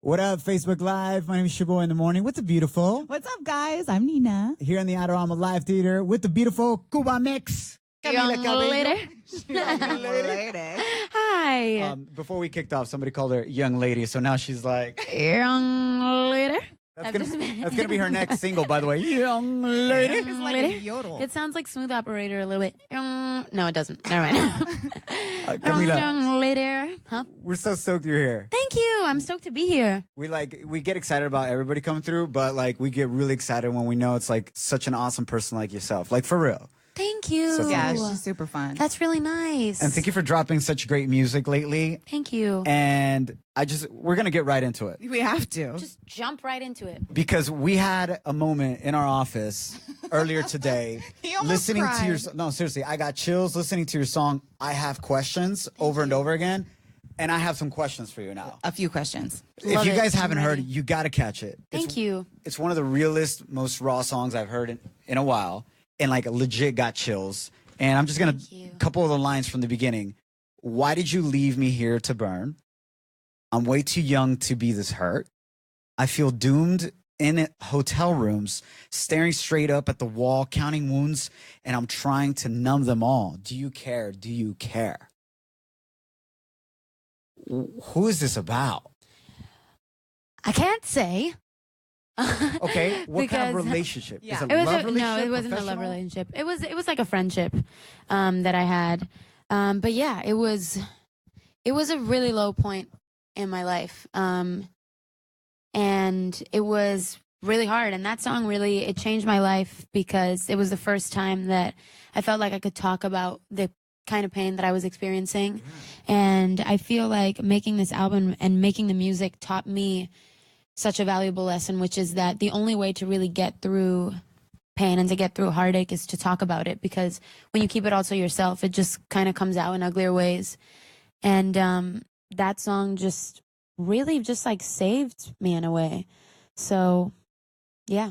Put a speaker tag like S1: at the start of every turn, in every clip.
S1: What up, Facebook Live? My name is Shaboy in the morning with the beautiful.
S2: What's up, guys? I'm Nina.
S1: Here in the Adorama Live Theater with the beautiful Cuba Mix. Camila, Cabello.
S2: Young lady.
S3: Hi.
S1: Before we kicked off, somebody called her young lady, so now she's like,
S3: young lady.
S1: that's gonna be her next single, by the way. Young lady.
S2: It's like a yodel.
S3: It sounds like Smooth Operator a little bit. No, it doesn't. Never mind.
S1: Camila,
S3: Young lady. Huh?
S1: we're so stoked you're here.
S3: Thank you. I'm stoked to be here.
S1: We get excited about everybody coming through, but like we get really excited when we know it's like such an awesome person like yourself. Like for real.
S3: Thank you.
S1: So
S2: Yeah, she's super fun.
S3: That's really nice.
S1: And thank you for dropping such great music lately.
S3: Thank you.
S1: And we're gonna get right into it.
S2: We have to.
S3: Just jump right into it.
S1: Because we had a moment in our office earlier today
S2: He almost
S1: listening to
S2: cried.
S1: your no, seriously, I got chills listening to your song I Have Questions over and over again. And I have some questions for you now.
S2: A few questions.
S1: If
S3: Love
S1: you
S3: it.
S1: guys
S3: I'm
S1: haven't heard
S3: ready.
S1: it, you gotta catch it.
S3: Thank you.
S1: It's one of the realest, most raw songs I've heard in a while. And like legit got chills. And I'm just gonna
S3: Thank you.
S1: couple of the lines from the beginning. Why did you leave me here to burn? I'm way too young to be this hurt. I feel doomed in hotel rooms, staring straight up at the wall, counting wounds, and I'm trying to numb them all. Do you care? Do you care? Who is this about?
S3: I can't say.
S1: Okay, what kind of
S3: Because-
S1: relationship?
S2: Yeah.
S1: Is it
S3: It was
S1: love
S3: no,
S1: relationship?
S3: it wasn't a love
S1: Professional?
S3: relationship. It was like a friendship that I had. But yeah, it was a really low point in my life. And it was really hard. And that song really it changed my life because it was the first time that I felt like I could talk about the kind of pain that I was experiencing. And I feel like making this album and making the music taught me such a valuable lesson, which is that the only way to really get through pain and to get through heartache is to talk about it, because when you keep it all to yourself, it just kind of comes out in uglier ways. And that song just really just like saved me in a way. So yeah.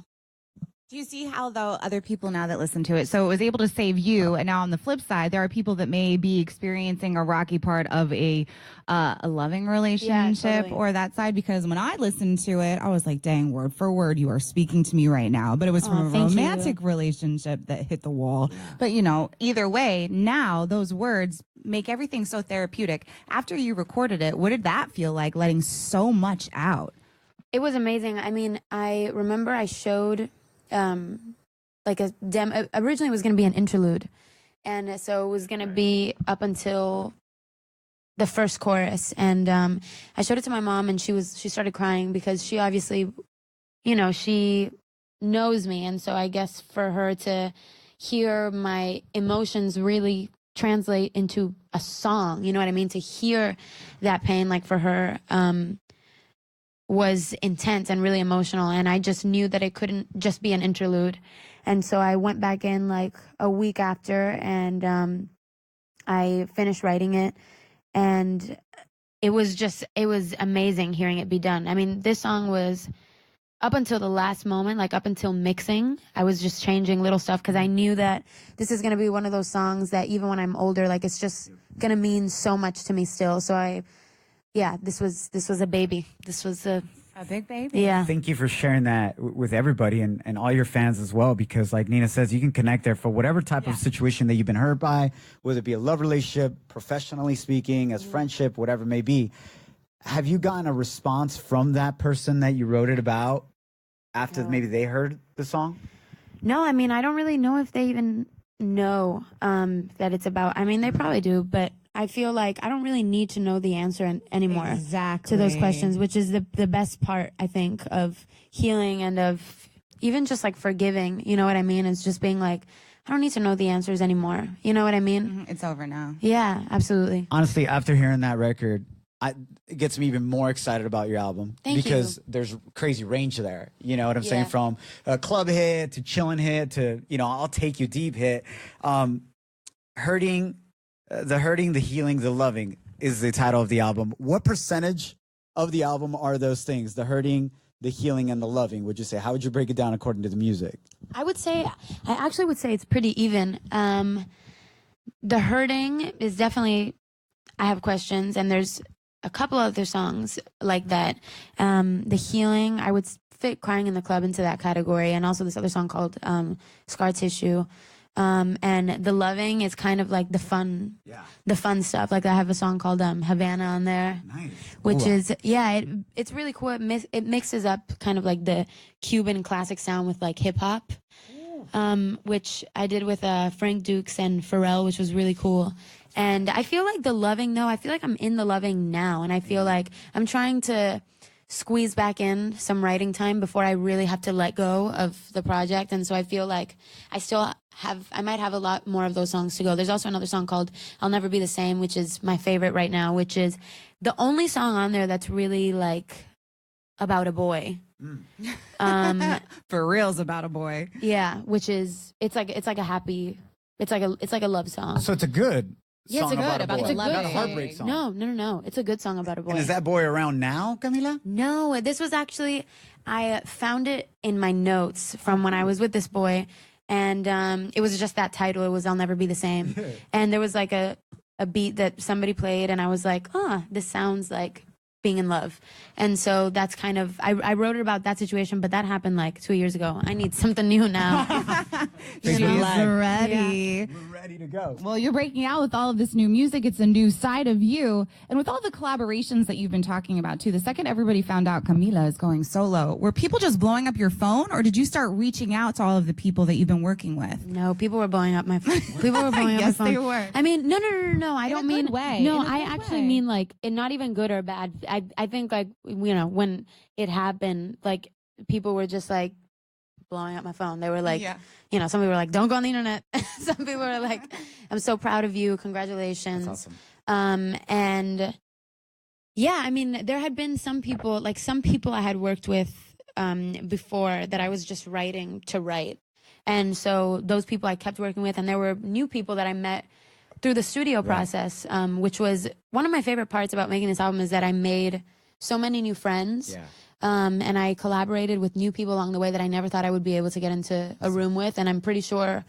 S2: Do you see how, though, other people now that listen to it, so it was able to save you, and now on the flip side, there are people that may be experiencing a rocky part of a loving relationship
S3: totally.
S2: or that side, because when I listened to it, I was like, dang, word for word, you are speaking to me right now. But it was
S3: Aw,
S2: from a
S3: thank you.
S2: romantic relationship that hit the wall. But, you know, either way, now those words make everything so therapeutic. After you recorded it, what did that feel like, letting so much out?
S3: It was amazing. I mean, I remember I showed like a demo. Originally, it was going to be an interlude, and so it was going to be up until the first chorus. And I showed it to my mom, and she started crying because she obviously, you know, she knows me, and so I guess for her to hear my emotions really translate into a song, you know what I mean? To hear that pain, like for her, was intense and really emotional, and I just knew that it couldn't just be an interlude. And so I went back in like a week after, and I finished writing it, and it was amazing hearing it be done. I mean, this song was, up until the last moment, like up until mixing, I was just changing little stuff because I knew that this is going to be one of those songs that even when I'm older, like it's just going to mean so much to me still. So this was a baby. This was a
S2: big baby.
S3: yeah.
S1: Thank you for sharing that with everybody and all your fans as well, because like Nina says, you can connect there for whatever type of situation that you've been hurt by, whether it be a love relationship, professionally speaking, as friendship, whatever it may be. Have you gotten a response from that person that you wrote it about after maybe they heard the song?
S3: No, I mean, I don't really know if they even know that it's about. I mean, they probably do, but I feel like I don't really need to know the answer anymore
S2: Exactly.
S3: to those questions, which is the best part, I think, of healing and of even just like forgiving. You know what I mean? It's just being like, I don't need to know the answers anymore. You know what I mean?
S2: It's over now.
S3: Yeah, absolutely.
S1: Honestly, after hearing that record, it gets me even more excited about your album.
S3: Thank you.
S1: Because there's crazy range there. You know what I'm saying?
S3: Yeah.
S1: From a club hit to chillin' hit to, you know, I'll take you deep hit. Hurting, the healing, the loving is the title of the album. What percentage of the album are those things? The hurting, the healing, and the loving, would you say? How would you break it down according to the music?
S3: I actually would say it's pretty even. The hurting is definitely, I have questions, and there's a couple other songs like that. The Healing, I would fit Crying in the Club into that category, and also this other song called Scar Tissue. And The Loving is kind of like the fun stuff. Like I have a song called Havana on there, which is it's really cool. It mixes up kind of like the Cuban classic sound with like hip hop, which I did with Frank Dukes and Pharrell, which was really cool. And I feel like The Loving, though, I feel like I'm in The Loving now, and I feel like I'm trying to squeeze back in some writing time before I really have to let go of the project. And so I feel like I might have a lot more of those songs to go. There's also another song called I'll Never Be the Same, which is my favorite right now, which is the only song on there that's really like about a boy.
S2: For reals about a boy.
S3: Yeah, which is it's like a happy, it's like a love song.
S1: So it's a good
S3: Yeah, it's
S1: song
S3: a good
S1: about a boy,
S3: about
S1: not a heartbreak song.
S3: No. It's a good song about a boy.
S1: And is that boy around now, Camila?
S3: No, this was actually, I found it in my notes from when I was with this boy, and it was just that title. It was I'll Never Be the Same. And there was like a beat that somebody played, and I was like, this sounds like being in love. And so that's kind of, I wrote it about that situation, but that happened like 2 years ago. I need something new now.
S2: She's ready.
S1: We're ready to go.
S2: Well, you're breaking out with all of this new music. It's a new side of you. And with all the collaborations that you've been talking about, too, the second everybody found out Camila is going solo, were people just blowing up your phone, or did you start reaching out to all of the people that you've been working with?
S3: No, people were blowing up my phone. People were blowing up my
S2: Yes,
S3: phone.
S2: they were.
S3: I mean, no. I don't mean
S2: way.
S3: No,
S2: In a
S3: I
S2: good
S3: actually
S2: way.
S3: mean like, and not even good or bad. I think like, when it happened, like people were just like blowing up my phone. They were like, some people were like, don't go on the internet. Some people were like, I'm so proud of you. Congratulations.
S1: That's awesome.
S3: And yeah, I mean, there had been some people I had worked with before that I was just writing to write. And so those people I kept working with, and there were new people that I met through the studio process, which was one of my favorite parts about making this album, is that I made so many new friends. And I collaborated with new people along the way that I never thought I would be able to get into a room with. And I'm pretty sure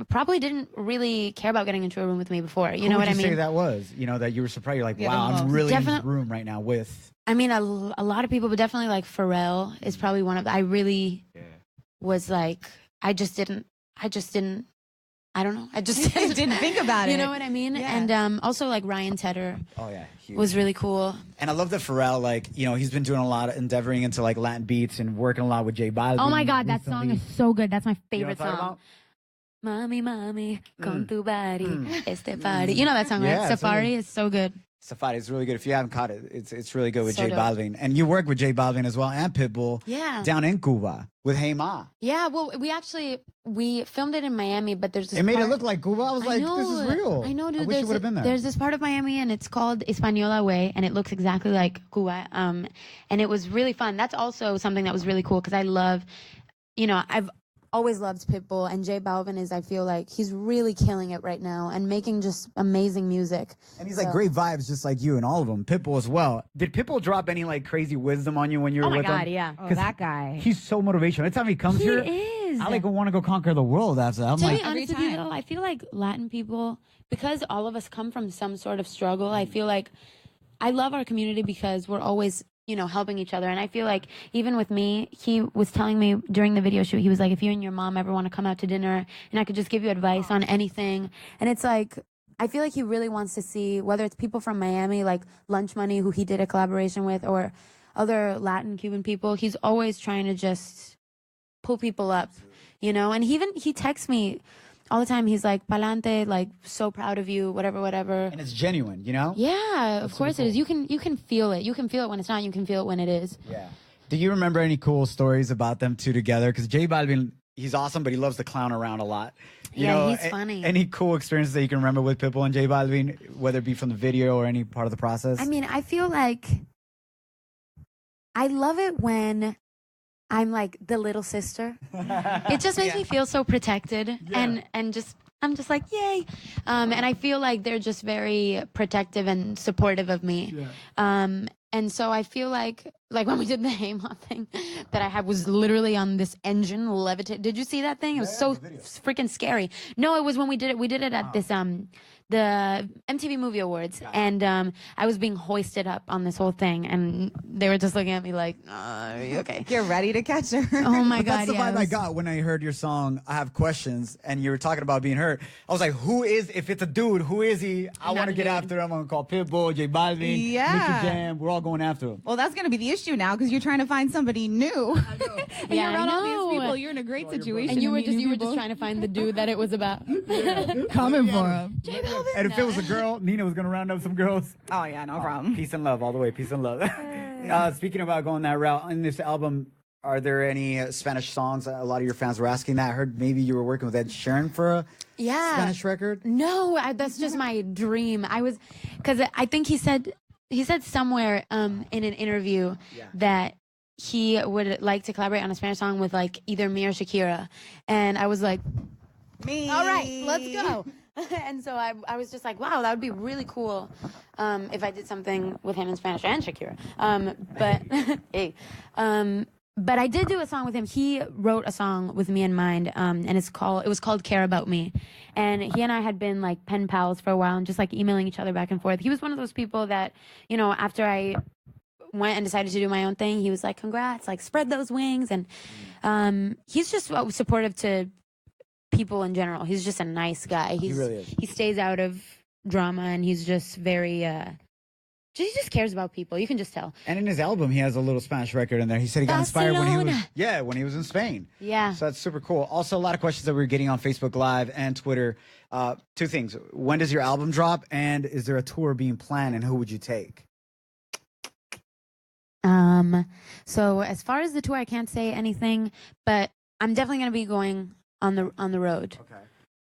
S3: probably didn't really care about getting into a room with me before. You know what I mean?
S1: Who would you say that was? You know, that you were surprised. You're like, wow, I'm really in this room right now with.
S3: I mean, a lot of people, but definitely like Pharrell is probably one of I really was like, I just didn't, I don't know. I just
S2: didn't think about it.
S3: You know what I mean?
S2: Yeah.
S3: And also like Ryan Tedder.
S1: Oh yeah, huge.
S3: Was really cool.
S1: And I love that Pharrell, like, he's been doing a lot of endeavoring into like Latin beats and working a lot with J Balvin.
S3: Oh my God, that song is so good. That's my
S1: You know
S3: favorite
S1: what I'm talking
S3: song.
S1: about?
S3: Mami, con tu body, este party. You know that song, right?
S1: Yeah,
S3: Safari is so good.
S1: Safari is really good. If you haven't caught it, it's really good with
S3: So
S1: J
S3: dope.
S1: Balvin. And you work with J Balvin as well and Pitbull.
S3: Yeah.
S1: Down in Cuba with Hey Ma.
S3: Yeah, well, we filmed it in Miami, but there's this
S1: It made it
S3: part-
S1: look like Cuba. I was like, this is real.
S3: I know, dude.
S1: I wish you would have been there.
S3: There's this part of Miami, and it's called Española Way, and it looks exactly like Cuba. And it was really fun. That's also something that was really cool, because I love, I've always loved Pitbull, and J Balvin is, I feel like, he's really killing it right now and making just amazing music.
S1: And he's like great vibes, just like you and all of them. Pitbull as well. Did Pitbull drop any like crazy wisdom on you when you were
S3: Oh my
S1: with
S3: God,
S1: him?
S3: yeah.
S2: Oh, that guy.
S1: He's so motivational. Every time he comes here,
S3: is.
S1: I like want to go conquer the world after that. I'm
S3: To
S1: like,
S3: be honest with you, though, I feel like Latin people, because all of us come from some sort of struggle, I feel like I love our community because we're always, helping each other. And I feel like even with me, he was telling me during the video shoot, he was like, if you and your mom ever want to come out to dinner and I could just give you advice on anything. And it's like, I feel like he really wants to see, whether it's people from Miami, like Lunch Money, who he did a collaboration with, or other Latin Cuban people, he's always trying to just pull people up, and he texts me all the time. He's like, "Palante, like, so proud of you, whatever."
S1: and it's genuine,
S3: Yeah, of course it is. You can feel it. You can feel it when it's not. You can feel it when it is.
S1: Yeah. Do you remember any cool stories about them two together? Because J Balvin, he's awesome, but he loves to clown around a lot.
S3: He's funny.
S1: Any cool experiences that you can remember with Pitbull and J Balvin, whether it be from the video or any part of the process?
S3: I mean, I feel like I love it when I'm like the little sister. It just makes me feel so protected, and I'm just like, yay. And I feel like they're just very protective and supportive of me. And so I feel like like when we did the Haymoth thing that I had was literally on this engine levitate. Did you see that thing? It was so freaking scary. No, it was when we did it. We did it at this the MTV Movie Awards, and I was being hoisted up on this whole thing, and they were just looking at me like, "Are you okay?
S2: You're ready to catch her."
S3: Oh my god!
S1: That's the vibe I got when I heard your song. I have questions, and you were talking about being hurt. I was like, "Who is? If it's a dude, who is he? I want to get after him. I'm gonna call Pitbull, J Balvin, Nicky Jam. We're all going after him."
S2: Well, that's going to be the issue now because you're trying to find somebody new. and
S3: Yeah,
S2: you're around
S3: I
S2: all
S3: know.
S2: these people. You're in a great situation.
S3: And you were
S2: meeting
S3: just
S2: people.
S3: trying to find the dude that it was about.
S2: coming for him.
S1: And if it was a girl, Nina was gonna round up some girls.
S2: Oh yeah, no problem.
S1: Peace and love all the way. Peace and love. Speaking about going that route on this album, are there any Spanish songs? A lot of your fans were asking that. I heard maybe you were working with Ed Sheeran for a Spanish record.
S3: No, that's just my dream. Because I think he said somewhere in an interview that he would like to collaborate on a Spanish song with like either me or Shakira, and I was like,
S2: Me.
S3: all right, let's go. And so I was just like, wow, that would be really cool if I did something with him in Spanish and Shakira. But hey, but I did do a song with him. He wrote a song with me in mind, and it was called "Care About Me." And he and I had been like pen pals for a while, and just like emailing each other back and forth. He was one of those people that, you know, after I went and decided to do my own thing, he was like, "Congrats! Like, spread those wings." And he's just supportive to people in general. He's just a nice guy.
S1: He really is.
S3: He stays out of drama, and he's just very he just cares about people. You can just tell.
S1: And in his album, he has a little Spanish record in there. He said he got inspired when he was in Spain.
S3: Yeah.
S1: So that's super cool. Also, a lot of questions that we're getting on Facebook Live and Twitter. Two things: when does your album drop, and is there a tour being planned, and who would you take?
S3: So as far as the tour, I can't say anything, but I'm definitely going to be going on the road.
S1: Okay.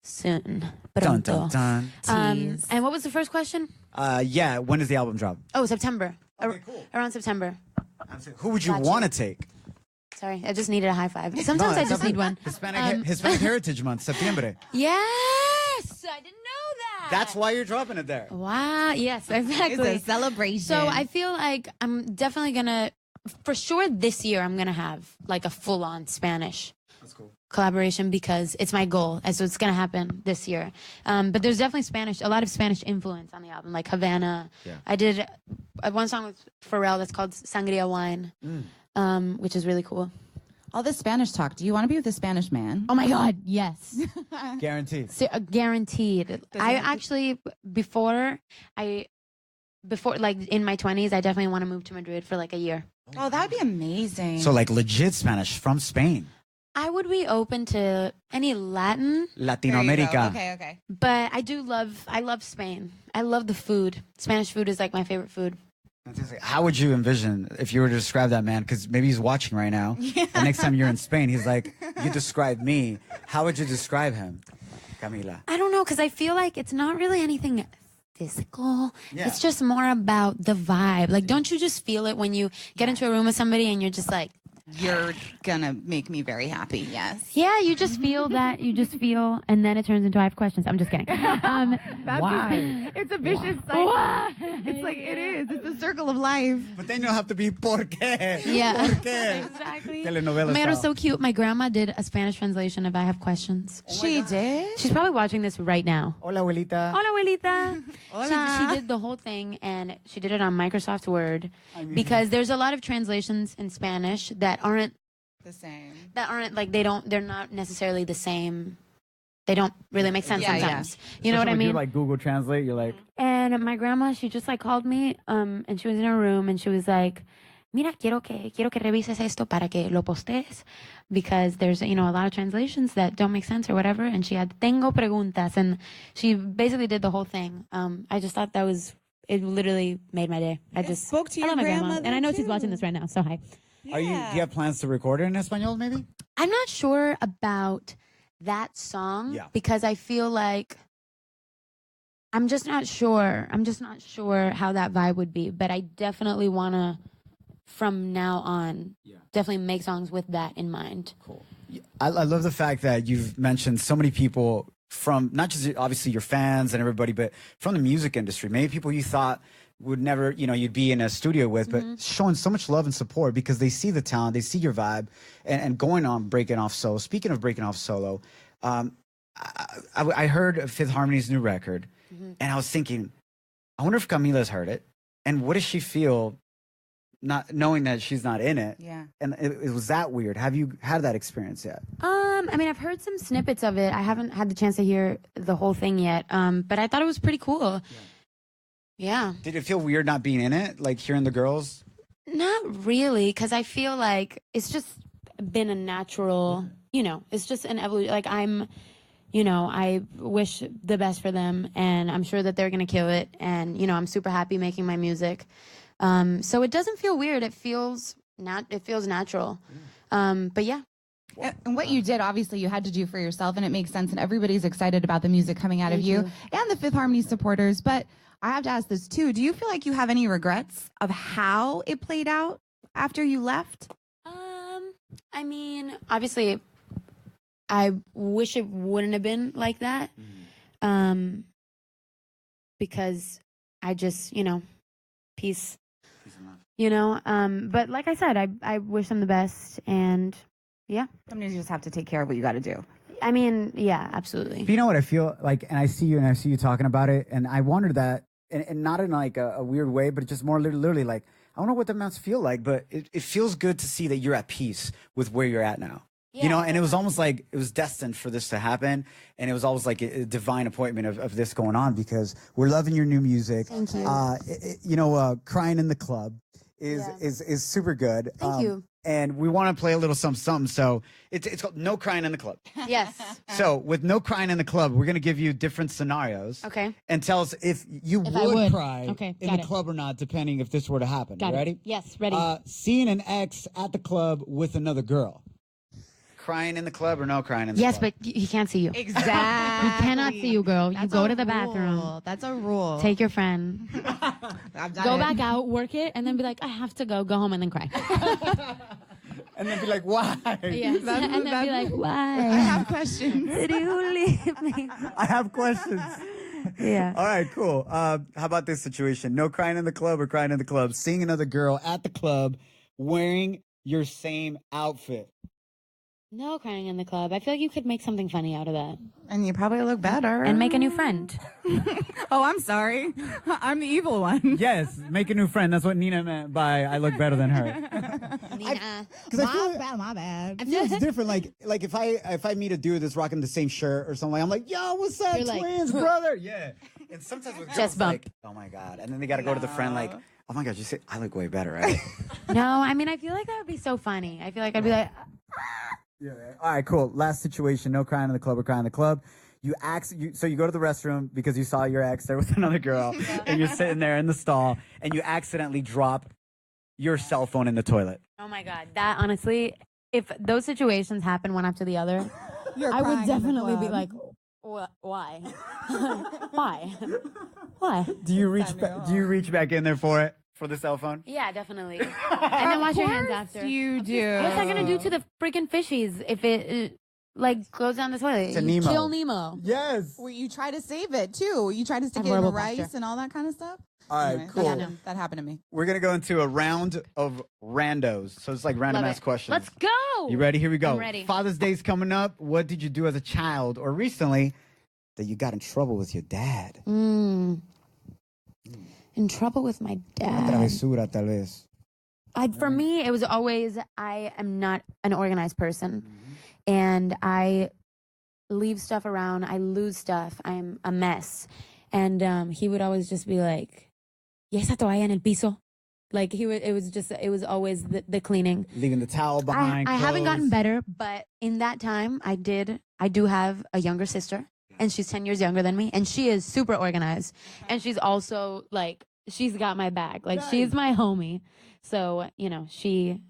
S3: Soon.
S1: Dun,
S3: Pronto.
S1: dun, dun.
S3: And what was the first question?
S1: Yeah, when does the album drop?
S3: Oh, September.
S1: Okay, cool.
S3: Around September.
S1: Who would you
S3: Gotcha.
S1: want to take?
S3: Sorry, I just needed a high five. Sometimes I just need one.
S1: Hispanic Heritage Month, Septiembre.
S3: Yes! I didn't know that.
S1: That's why you're dropping it there.
S3: Wow. Yes, exactly.
S2: It's a celebration.
S3: So I feel like I'm definitely going to, for sure this year, I'm going to have like a full-on Spanish
S1: That's cool.
S3: collaboration because it's my goal. And so it's going to happen this year. But there's definitely a lot of Spanish influence on the album, like Havana.
S1: Yeah.
S3: I did one song with Pharrell that's called Sangria Wine, which is really cool.
S2: all this Spanish talk. Do you want to be with a Spanish man?
S3: Oh my God, yes.
S1: Guaranteed.
S3: Guaranteed. I actually, before like in my 20s, I definitely want to move to Madrid for like a year.
S2: Oh, that would be amazing.
S1: So like legit Spanish from Spain.
S3: I would be open to any Latin,
S1: Latino America.
S2: Okay.
S3: but I love Spain. I love the food. Spanish food is like my favorite food.
S1: How would you envision if you were to describe that man? Because maybe he's watching right now. Yeah. The next time you're in Spain, he's like, you describe me. How would you describe him, Camila?
S3: I don't know, because I feel like it's not really anything physical.
S1: Yeah.
S3: It's just more about the vibe. Like, don't you just feel it when you get into a room with somebody and you're just like,
S2: You're gonna make me very happy. Yes.
S3: yeah, you just feel that. You just feel, and then it turns into I have questions. I'm just kidding.
S1: Why?
S2: It's a vicious cycle. It's like it is. It's the circle of life.
S1: But then you'll have to be por qué?
S3: Yeah.
S1: Por qué?
S3: Exactly.
S1: Telenovela
S3: Man, it was
S1: style.
S3: so cute. My grandma did a Spanish translation of I Have Questions.
S2: She did.
S3: She's probably watching this right now.
S1: Hola, abuelita.
S3: Hola, abuelita.
S2: Hola.
S3: She did the whole thing, and she did it on Microsoft Word because there's a lot of translations in Spanish that aren't
S2: The same.
S3: like they're not necessarily the same. They don't really make sense
S2: Yeah,
S3: sometimes. You know what I
S1: Especially when
S3: mean?
S1: You like Google Translate. You're like,
S3: And my grandma, she just like called me, and she was in her room, and she was like, "Mira, quiero que revises esto para que lo postes," because there's a lot of translations that don't make sense or whatever. And she had "tengo preguntas," and she basically did the whole thing. I just thought it literally made my day. I just
S2: spoke to
S3: I
S2: your
S3: love my grandma,
S2: grandmother,
S3: and I know she's
S2: too.
S3: watching this right now. So hi.
S1: do you have plans to record it in Espanol maybe?
S3: I'm not sure about that song because I feel like I'm just not sure. I'm just not sure how that vibe would be. But I definitely want to, from now on, definitely make songs with that in mind.
S1: Cool. I love the fact that you've mentioned so many people from not just obviously your fans and everybody, but from the music industry. Many people you thought would never, you'd be in a studio with, but showing so much love and support because they see the talent, they see your vibe, and going on breaking off solo. Speaking of breaking off solo, I heard Fifth Harmony's new record, and I was thinking, I wonder if Camila's heard it, and what does she feel not knowing that she's not in it?
S2: Yeah.
S1: And it was that weird. Have you had that experience yet?
S3: I mean, I've heard some snippets of it. I haven't had the chance to hear the whole thing yet. But I thought it was pretty cool. Yeah.
S1: Did it feel weird not being in it, like hearing the girls?
S3: Not really, because I feel like it's just been a natural, it's just an evolution. Like I wish the best for them, and I'm sure that they're going to kill it. And, I'm super happy making my music. So it doesn't feel weird. It feels natural. But yeah.
S2: And what you did, obviously, you had to do for yourself, and it makes sense. And everybody's excited about the music coming out of you and the Fifth Harmony supporters. But I have to ask this too: do you feel like you have any regrets of how it played out after you left?
S3: I mean, obviously, I wish it wouldn't have been like that. Because I just, peace. But like I said, I wish them the best, and yeah.
S2: Sometimes you just have to take care of what you got to do.
S3: I mean, yeah, absolutely.
S1: But you know what I feel like, and I see you talking about it, and I wonder that, and not in like a weird way, but just more literally like, I don't know what that must feel like, but it feels good to see that you're at peace with where you're at now.
S3: Yeah.
S1: And it was almost like it was destined for this to happen, and it was always like a divine appointment of this going on, because we're loving your new music.
S3: Thank you.
S1: Crying in the Club is super good.
S3: Thank you.
S1: And we want to play a little something. So it's called No Crying in the Club.
S3: Yes.
S1: So with No Crying in the Club, we're going to give you different scenarios.
S3: Okay.
S1: And tell us if you
S3: I would
S1: cry
S3: Okay,
S1: in
S3: got
S1: the
S3: it.
S1: club or not, depending if this were to happen.
S3: Got
S1: You
S3: it.
S1: ready?
S3: Yes, ready.
S1: Seeing an ex at the club with another girl. Crying in the club or no crying in the
S3: Yes,
S1: club?
S3: but he can't see you.
S2: Exactly.
S3: He cannot see you, girl. You
S2: That's
S3: go
S2: a
S3: to the
S2: rule.
S3: bathroom.
S2: That's a rule.
S3: Take your friend.
S2: I've done
S3: Go
S2: it.
S3: back out, work it, and then be like, I have to go home, and then cry.
S1: And then be like, why?
S3: Yes. And then be like,
S2: I
S3: why
S2: have questions.
S3: did you leave me?
S1: I have questions.
S3: Yeah.
S1: All right, cool. How about this situation? No crying in the club or crying in the club? Seeing another girl at the club wearing your same outfit.
S3: No crying in the club. I feel like you could make something funny out of that.
S2: And you probably look better.
S3: And make a new friend.
S2: Oh, I'm sorry. I'm the evil one.
S1: Yes, make a new friend. That's what Nina meant by I look better than her.
S3: Nina.
S2: My bad.
S1: I feel it's different. Like if I meet a dude that's rocking the same shirt or something, I'm like, yo, what's up,
S3: You're like,
S1: twins, brother? Yeah. And sometimes with girls,
S3: Chest bump.
S1: like, oh my god, and then they got to go to the friend like, oh my god, you say I look way better, right?
S3: No, I mean, I feel like that would be so funny. I feel like I'd be like,
S1: Yeah. All right, cool. Last situation, no crying in the club or crying in the club. So you go to the restroom because you saw your ex there with another girl, and you're sitting there in the stall, and you accidentally drop your cell phone in the toilet.
S3: oh my God. That honestly, if those situations happen one after the other,
S2: You're
S3: I
S2: crying
S3: would
S2: in the
S3: definitely be
S2: club.
S3: like, why? Why? Why?
S1: Do you reach back in there for it, for the cell phone?
S3: Yeah, definitely. And then wash your hands after.
S2: You do.
S3: What's that gonna do to the freaking fishies if it like goes down the toilet?
S1: To Nemo.
S3: Kill Nemo.
S1: Yes.
S2: Well, you try to save it too. You try to stick
S3: I'm
S2: it in
S3: horrible
S2: rice
S3: posture.
S2: and all that kind of stuff.
S1: All right,
S2: Anyway,
S1: cool.
S2: That happened to me.
S1: We're gonna go into a round of randos. So it's like random
S3: Love
S1: ass
S3: it.
S1: questions.
S3: Let's go.
S1: You ready? Here we go.
S3: I'm ready.
S1: Father's Day's coming up. What did you do as a child or recently that you got in trouble with your dad?
S3: In trouble with my dad.
S1: Travesura, tal vez.
S3: For me, it was always, I am not an organized person. And I leave stuff around. I lose stuff. I'm a mess. And he would always just be like, ¿y esa toalla en el piso? Like it was always the cleaning.
S1: Leaving the towel behind.
S3: I haven't gotten
S1: clothes.
S3: better, but in that time I do have a younger sister, and she's 10 years younger than me, and she is super organized. And she's also like, she's got my back. Like she's my homie. So, she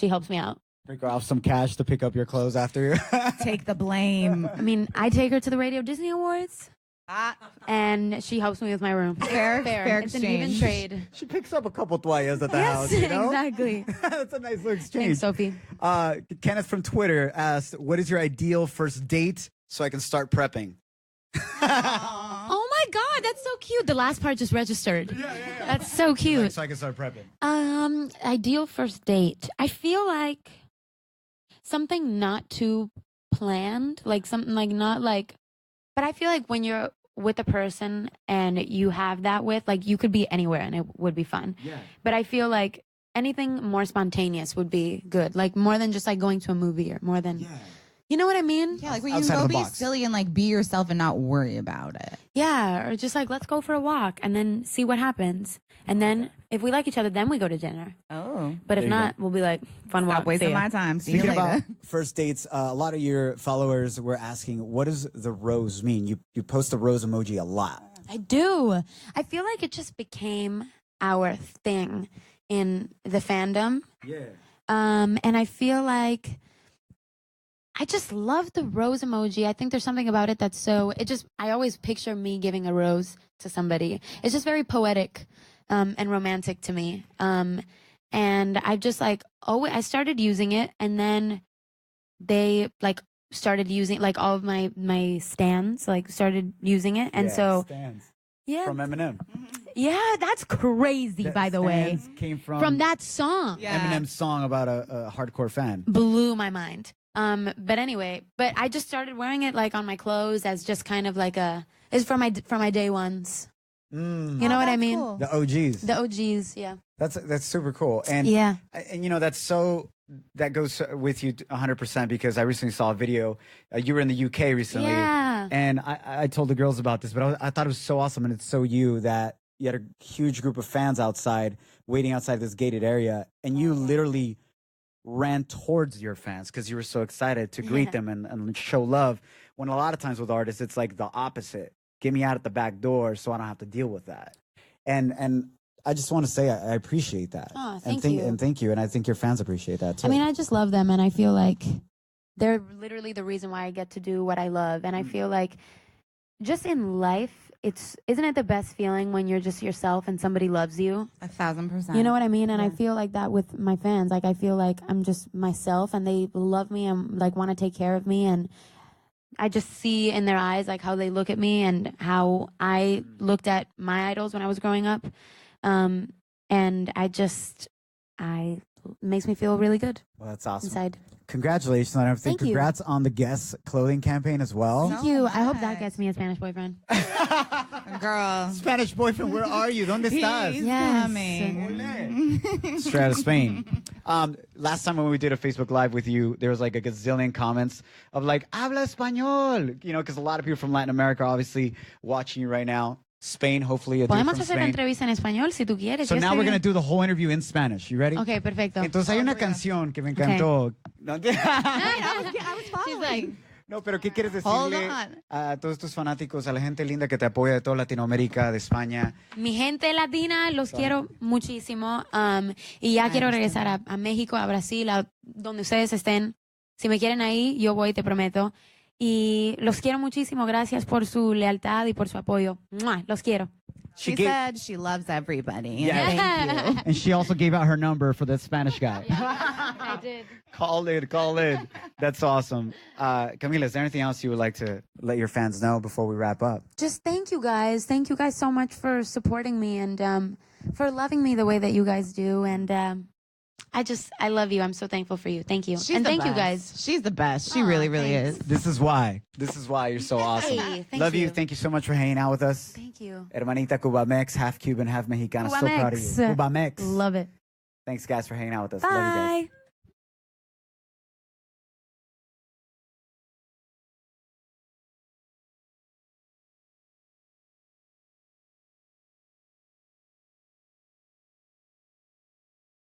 S3: helps me out.
S1: Break her off some cash to pick up your clothes after you.
S2: Take the blame.
S3: I mean, I take her to the Radio Disney Awards, and she helps me with my room.
S2: Fair
S3: It's an even
S2: exchange.
S3: trade.
S1: She picks up a couple toallas at the
S3: Yes,
S1: house, you know?
S3: exactly.
S1: That's a nice little exchange.
S3: Thanks, Sophie.
S1: Kenneth from Twitter asked, what is your ideal first date so I can start prepping?
S3: Oh my God, that's so cute. The last part just registered. That's so cute.
S1: Like, so I can start prepping.
S3: Ideal first date. I feel like something not too planned, like something like not like, but I feel like when you're with a person and you have that with, like, you could be anywhere and it would be fun.
S1: Yeah.
S3: But I feel like anything more spontaneous would be good. Like more than just like going to a movie or more than, you know what I mean?
S2: Yeah, like where you
S1: Outside
S2: can
S1: of
S2: go
S1: the
S2: be
S1: box.
S2: silly and like be yourself and not worry about it.
S3: Yeah. Or just like, let's go for a walk and then see what happens. And then if we like each other, then we go to dinner.
S2: Oh.
S3: But if
S1: There you
S3: not, we'll be like, fun walk.
S2: Stop wasting
S3: see ya.
S2: my time. See you
S1: Speaking
S2: later.
S1: about first dates, a lot of your followers were asking, what does the rose mean? You post the rose emoji a lot.
S3: I do. I feel like it just became our thing in the fandom.
S1: Yeah.
S3: And I feel like I just love the rose emoji. I think there's something about it that's so, I always picture me giving a rose to somebody. It's just very poetic and romantic to me. And I just like, I started using it, and then they like started using, like all of my stands like started using it. And so,
S1: Stands.
S3: yeah.
S1: From Eminem.
S3: Yeah, that's crazy,
S1: That
S3: by the way.
S1: Stands came
S3: From that song.
S2: Yeah.
S1: Eminem's song about a hardcore fan.
S3: Blew my mind. But anyway, I just started wearing it like on my clothes as just kind of like it's for my day ones.
S1: Mm.
S3: You know what I
S2: that's
S3: mean?
S2: cool.
S1: The OGs.
S3: The OGs, yeah.
S1: That's super cool. And
S3: Yeah.
S1: and you know that goes with you 100% because I recently saw a video. You were in the UK recently,
S3: Yeah.
S1: and I told the girls about this, but I thought it was so awesome, and it's so you that you had a huge group of fans outside waiting outside this gated area, and you literally ran towards your fans because you were so excited to greet them and show love. When a lot of times with artists, it's like the opposite. Get me out at the back door so I don't have to deal with that. And I just want to say I appreciate that.
S3: Oh,
S1: and
S3: thank you.
S1: And thank you. And I think your fans appreciate that too.
S3: I mean, I just love them, and I feel like they're literally the reason why I get to do what I love. And I feel like just in life, isn't it the best feeling when you're just yourself and somebody loves you?
S2: 1,000%.
S3: You know what I mean? And I feel like that with my fans. Like, I feel like I'm just myself and they love me and like want to take care of me. And I just see in their eyes like how they look at me and how I looked at my idols when I was growing up. And it makes me feel really good
S1: Well, that's awesome.
S3: inside.
S1: Congratulations on everything.
S3: Thank you.
S1: Congrats on the Guess clothing campaign as well.
S3: Thank you. I hope that
S2: nice.
S3: gets me a Spanish boyfriend.
S2: Girl.
S1: Spanish boyfriend, where are you? ¿Dónde estás?
S2: He's
S3: Yes.
S2: coming.
S1: Straight out of Spain. Last time when we did a Facebook Live with you, there was like a gazillion comments of like, habla español. You know, because a lot of people from Latin America are obviously watching you right now. Spain, hopefully a dude
S3: Podemos
S1: from
S3: hacer la
S1: Spain.
S3: entrevista en español si tú quieres.
S1: So
S3: Yo
S1: now
S3: estoy
S1: we're going to
S3: bien.
S1: do the whole interview in Spanish. You ready?
S3: Okay, perfecto.
S1: Entonces hay una canción que me encantó. No,
S3: She's like,
S1: no, pero ¿qué quieres
S2: Hold
S1: decirle
S2: on.
S1: a todos tus fanáticos, a la gente linda que te apoya de toda Latinoamérica, de España?
S3: mi gente latina, los quiero muchísimo. Y ya quiero regresar a México, a Brasil, a donde ustedes estén. Si me quieren ahí, yo voy, te prometo. Y los quiero muchísimo. Gracias por su lealtad y por su apoyo. ¡Mua! Los quiero.
S2: She
S1: gave-
S2: said she loves everybody.
S1: Yeah.
S2: Thank you.
S1: And she also gave out her number for the Spanish guy.
S3: I did.
S1: Call in. That's awesome. Camila, is there anything else you would like to let your fans know before we wrap up?
S3: Just thank you guys. Thank you guys so much for supporting me and for loving me the way that you guys do. And I love you. I'm so thankful for you. Thank you.
S2: She's
S3: and
S2: the
S3: thank you
S2: best.
S3: guys.
S2: She's the best. She
S3: Aw,
S2: really, really
S3: thanks.
S2: is.
S1: This is why you're so awesome.
S3: Hey, thank
S1: Love you.
S3: you.
S1: Thank you so much for hanging out with us.
S3: Thank you.
S1: Hermanita Cubamex, half Cuban, half Mexicana. So proud of you.
S3: Cubamex.
S1: Cubamex.
S3: Love it.
S1: Thanks, guys, for hanging out with us. Love you guys.
S3: Bye.